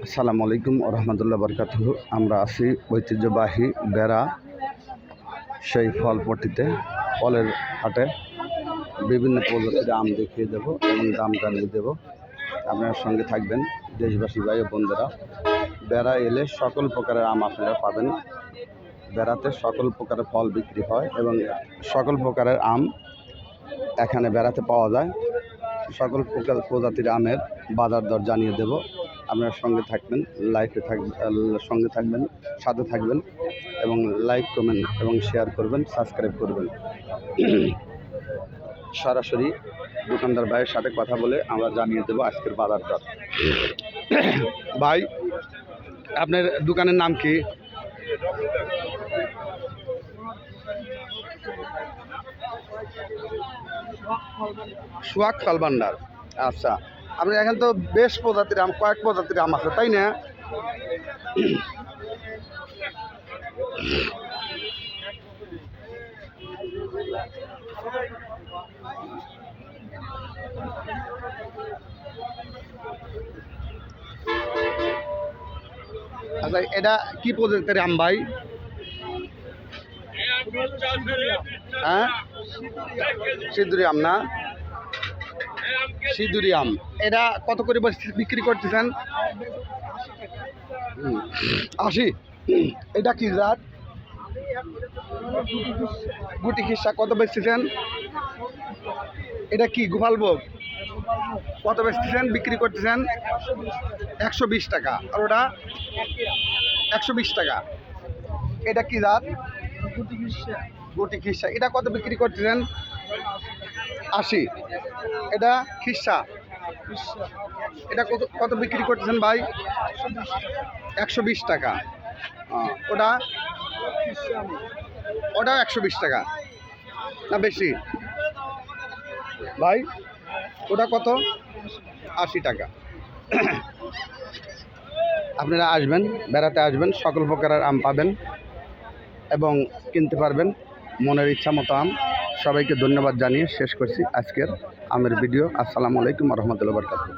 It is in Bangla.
আসসালামু আলাইকুম ওয়া রাহমাতুল্লাহি ওয়া বারাকাতুহু। আমরা আছি ঐতিহ্যবাহী বেড়া সেই ফলপট্টিতে, ফলের হাটে। বিভিন্ন প্রজাতির আম দেখিয়ে দেব এবং দাম জানিয়ে দেব। আপনার সঙ্গে থাকবেন দেশবাসী ভাই ও বোনদেরা। বেড়া এলে সকল প্রকারের আম আপনারা পাবেন। বেড়াতে সকল প্রকারের ফল বিক্রি হয় এবং সকল প্রকারের আম এখানে বেড়াতে পাওয়া যায়। সকল প্রকার প্রজাতির আমের বাজার দর জানিয়ে দেব। আপনার সঙ্গে থাকবেন, সঙ্গে থাকবেন, সাথে থাকবেন এবং লাইক কমেন্ট এবং শেয়ার করবেন, সাবস্ক্রাইব করবেন। সরাসরি দোকানদার ভাইয়ের সাথে কথা বলে আমরা জানিয়ে দেব আজকের বাজার দর। ভাই, আপনার দোকানের নাম কি? সোহাগ ফল ভান্ডার। আচ্ছা, আপনার এখানে তো বেশ প্রজাতির আম, কয়েক প্রজাতির আম আছে, তাই না? আচ্ছা, এটা কি প্রজাতির আম ভাই? হ্যাঁ, সিঁদুরি আম না? সিঁদুরি আম। এটা কত করে বিক্রি করতেছেন? 80। এটা কি জাত? গুটি খিসা। কত বেচতেছেন? এটা কি গোপালভোগ? কত বেচতেছেন, বিক্রি করতেছেন? 120 টাকা। আর ওটা 120 টাকা। এটা কি জাত? গুটি খিসা। এটা কত বিক্রি করতেছেন? 80। এটা খিসা। এটা কত বিক্রি করতেছেন ভাই? 120 টাকা। ওটাও 120 টাকা না বেশি ভাই? ওটা কত? 80 টাকা। আপনারা আসবেন, বেড়াতে আসবেন, সকল প্রকারের আম পাবেন এবং কিনতে পারবেন মনের ইচ্ছা মতো আম। সবাইকে ধন্যবাদ জানিয়ে শেষ করছি আজকের আমের ভিডিও। আসসালামু আলাইকুম ওয়া রাহমাতুল্লাহি ওয়া বারাকাতুহু।